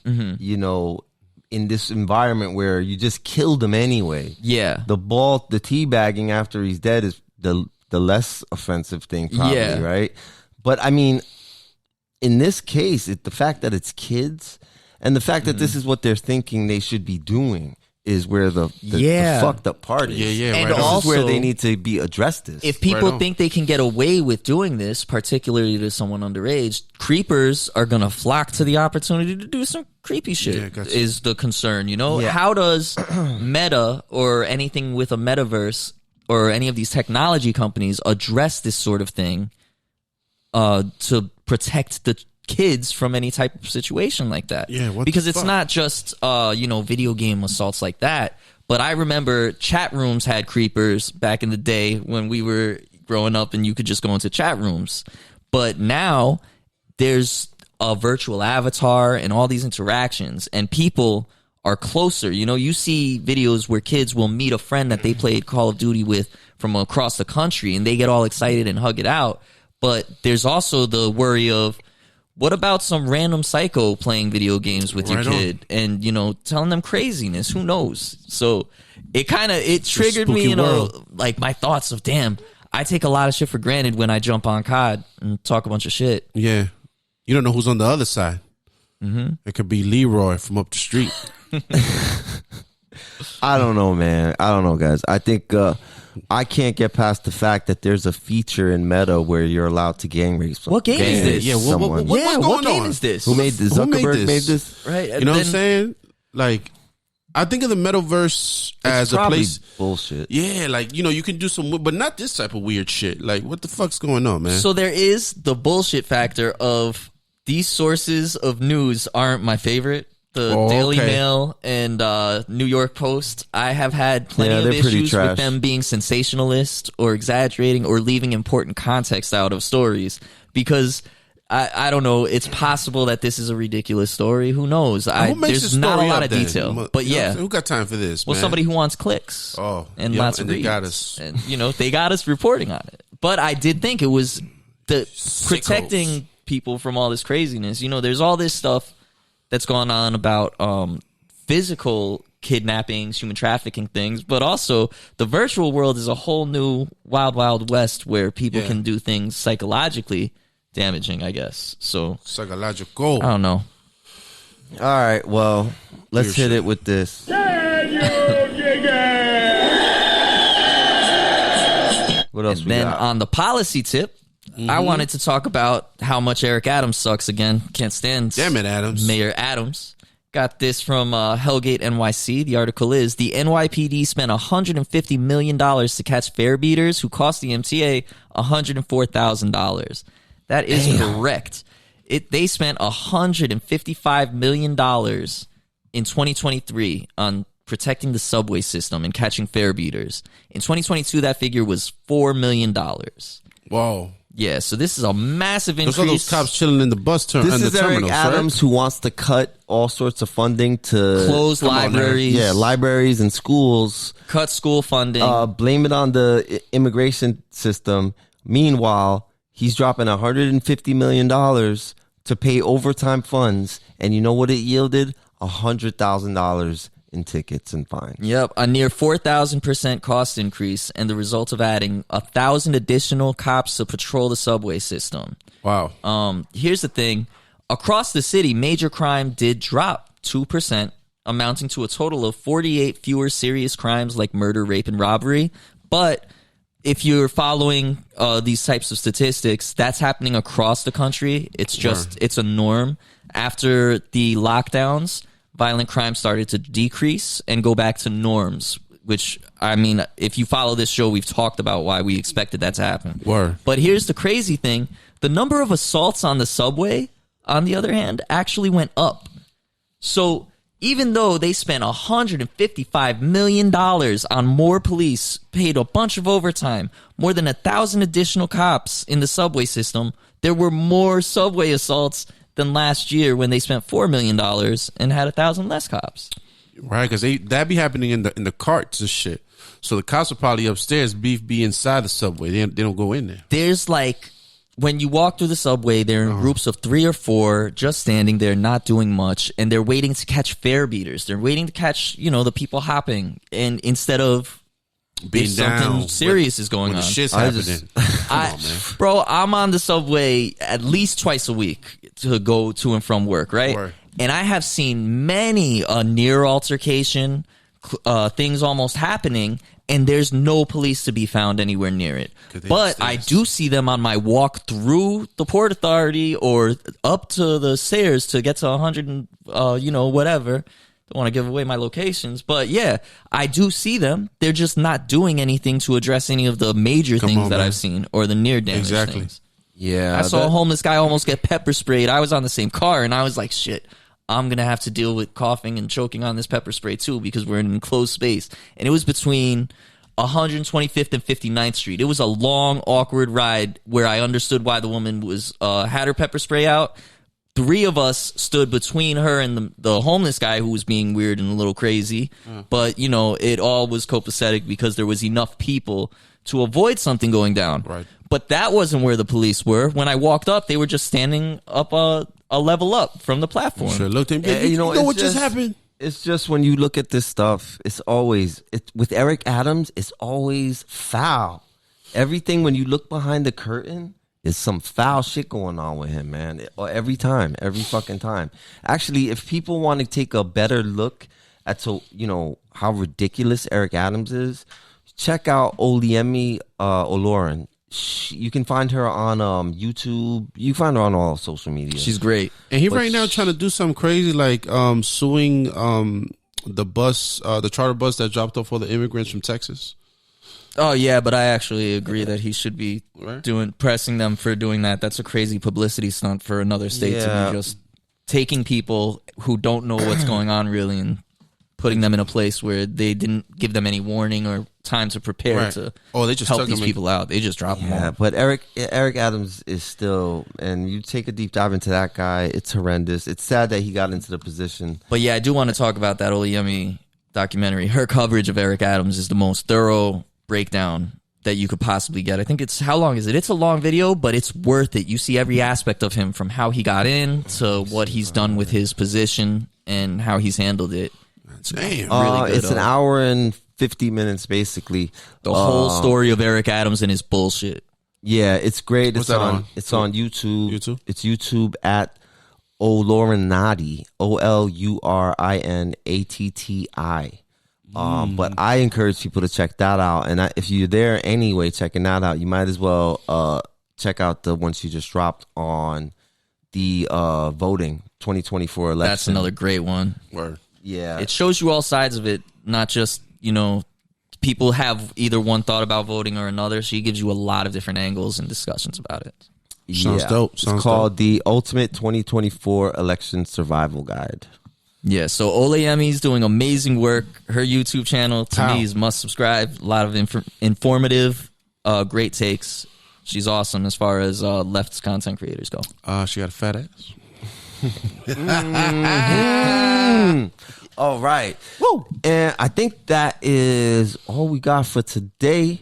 in this environment where you just killed him anyway. Yeah. The teabagging after he's dead is the less offensive thing, probably, right? But I mean, in this case, the fact that it's kids, and the fact that this is what they're thinking they should be doing, is where the fucked up part is. Yeah, And right. This also, is where they need to be addressed. if people Right think they can get away with doing this, particularly to someone underage, creepers are going to flock to the opportunity to do some creepy shit, Yeah, gotcha. is the concern, Yeah. How does Meta or anything with a metaverse or any of these technology companies address this sort of thing to protect the kids from any type of situation like that? Yeah, what because the it's fuck? not just video game assaults like that. But I remember chat rooms had creepers back in the day when we were growing up, and you could just go into chat rooms. But now there's a virtual avatar and all these interactions, and people are closer. You see videos where kids will meet a friend that they played Call of Duty with from across the country, and they get all excited and hug it out. But there's also the worry of, what about some random psycho playing video games with your kid and, telling them craziness? Who knows? So it triggered me, like my thoughts of, damn, I take a lot of shit for granted when I jump on COD and talk a bunch of shit. Yeah. You don't know who's on the other side. Mm-hmm. It could be Leroy from up the street. I don't know, man. I don't know, guys. I think I can't get past the fact that there's a feature in Meta where you're allowed to gang rape someone. What game is this? Yeah, someone. what's going what game on? is this? Who made this? Who made Zuckerberg this? made this? Right. You know what I'm saying? Like, I think of the metaverse as a Probably place. bullshit. Yeah, like, you can do some, but not this type of weird shit. Like, what the fuck's going on, man? So there is the bullshit factor of these sources of news aren't my favorite. The Daily Mail and New York Post. I have had plenty of issues with them being sensationalist or exaggerating or leaving important context out of stories, because I don't know. It's possible that this is a ridiculous story. Who knows? There's not a lot of detail. But yeah. Who got time for this, Well, man? somebody who wants clicks. Oh, and yep, lots of and they reads. got us. And, they got us reporting on it. But I did think it was protecting people from all this craziness. There's all this stuff that's gone on about physical kidnappings, human trafficking things, but also the virtual world is a whole new wild, wild west where people can do things psychologically damaging, I guess. So psychological. I don't know. All right, well, let's hit it with this. What else And we then got? on the policy tip, I wanted to talk about how much Eric Adams sucks again. Can't stand Damn it, Adams. Mayor Adams. Got this from Hellgate NYC. The article is, the NYPD spent $150 million to catch fare beaters who cost the MTA $104,000. That is correct. They spent $155 million in 2023 on protecting the subway system and catching fare beaters. In 2022, that figure was $4 million. Whoa. Yeah, so this is a massive Those increase. are those cops chilling in the bus This is Eric terminals, Adams right? who wants to cut all sorts of funding to Close libraries. libraries and schools. Cut school funding. Blame it on the immigration system. Meanwhile, he's dropping $150 million to pay overtime funds, and you know what it yielded? $100,000 in tickets and fines. Yep, a near 4,000% cost increase, and the result of adding 1,000 additional cops to patrol the subway system. Wow. Here's the thing. Across the city, major crime did drop 2%, amounting to a total of 48 fewer serious crimes like murder, rape, and robbery. But if you're following these types of statistics, that's happening across the country. It's just, it's a norm. After the lockdowns, violent crime started to decrease and go back to norms, which, I mean, if you follow this show, we've talked about why we expected that to happen. Word. But here's the crazy thing. The number of assaults on the subway, on the other hand, actually went up. So even though they spent $155 million on more police, paid a bunch of overtime, more than 1,000 additional cops in the subway system, there were more subway assaults than last year when they spent $4 million and had 1,000 less cops. Right, because that be happening in the carts and shit. So the cops are probably upstairs, beef be inside the subway. They don't go in there. There's like, when you walk through the subway, they're in groups of 3 or 4, just standing there, not doing much, and they're waiting to catch fare beaters. They're waiting to catch, the people hopping, and instead of Being something down serious is going when on. the shit's I happening. just- Come on, man. Bro, I'm on the subway at least twice a week to go to and from work, right? Word. And I have seen many a near altercation, things almost happening, and there's no police to be found anywhere near it. But I do see them on my walk through the Port Authority or up to the stairs to get to 100 and, whatever. Don't want to give away my locations, but yeah, I do see them. They're just not doing anything to address any of the major things that man. I've seen or the near damage things. Yeah. I saw a homeless guy almost get pepper sprayed. I was on the same car, and I was like, shit, I'm going to have to deal with coughing and choking on this pepper spray too because we're in an enclosed space. And it was between 125th and 59th Street. It was a long, awkward ride where I understood why the woman was had her pepper spray out. 3 of us stood between her and the homeless guy who was being weird and a little crazy. But, it all was copacetic because there was enough people to avoid something going down. Right. But that wasn't where the police were. When I walked up, they were just standing up a level up from the platform. Sure looked at Yeah, me. You know it's what just happened? It's just when you look at this stuff, it's always with Eric Adams. It's always foul. Everything when you look behind the curtain, is some foul shit going on with him, man. Every time, every fucking time. Actually, if people want to take a better look at how ridiculous Eric Adams is, check out Oliemi Olorin. You can find her on YouTube. You find her on all social media. She's great. And he right now trying to do something crazy like suing the bus, the charter bus that dropped off all the immigrants from Texas. Oh yeah, but I actually agree that he should be Right. pressing them for doing that. That's a crazy publicity stunt for another state to Yeah. be just taking people who don't know what's going on really and putting them in a place where they didn't give them any warning or time to prepare Right. to They just help took these them in. people out. They just drop them Yeah, off. but Eric Adams is still, and you take a deep dive into that guy, it's horrendous. It's sad that he got into the position. But yeah, I do want to talk about that Oliemi documentary. Her coverage of Eric Adams is the most thorough breakdown that you could possibly get. I think how long is it? It's a long video, but it's worth it. You see every aspect of him from how he got in to what he's done with his position and how he's handled it. Damn. Really good, It's an hour and 50 minutes, basically. The whole story of Eric Adams and his bullshit. Yeah, it's great. What's that on? It's on YouTube. YouTube? It's YouTube at Olorinatti, OLURINATTI. But I encourage people to check that out. And if you're there anyway, checking that out, you might as well check out the ones you just dropped on the voting 2024 election. That's another great one. Word. Yeah. It shows you all sides of it, not just, people have either one thought about voting or another. She gives you a lot of different angles and discussions about it. Sounds dope. It's Sounds called the Ultimate 2024 Election Survival Guide. Yeah, so Oliemi's doing amazing work. Her YouTube channel, to How? me, is must subscribe. A lot of informative, great takes. She's awesome as far as left content creators go. She got a fat ass. All right. Woo. And I think that is all we got for today.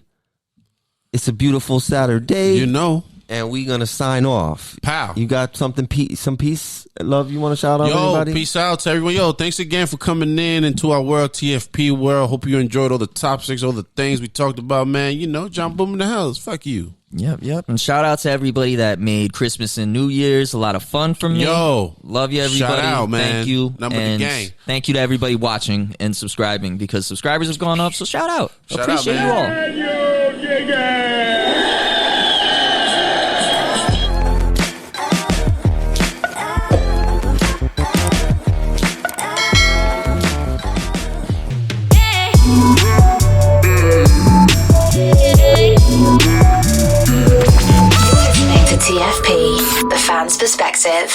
It's a beautiful Saturday. You know. And we're going to sign off. Pow. You got some peace, love you want to shout out anybody? Peace out to everyone. Yo, thanks again for coming in into our world, TFP world. Hope you enjoyed all the topics, all the things we talked about, man. You know, jhanboom in the house. Fuck you. Yep. And shout out to everybody that made Christmas and New Year's a lot of fun for me. Yo. Love you, everybody. Shout out, man. Thank you. Number the gang. Thank you to everybody watching and subscribing because subscribers have gone up, so shout out. Appreciate you all. Can you dig it? You're listening to TFP, the fan's perspective.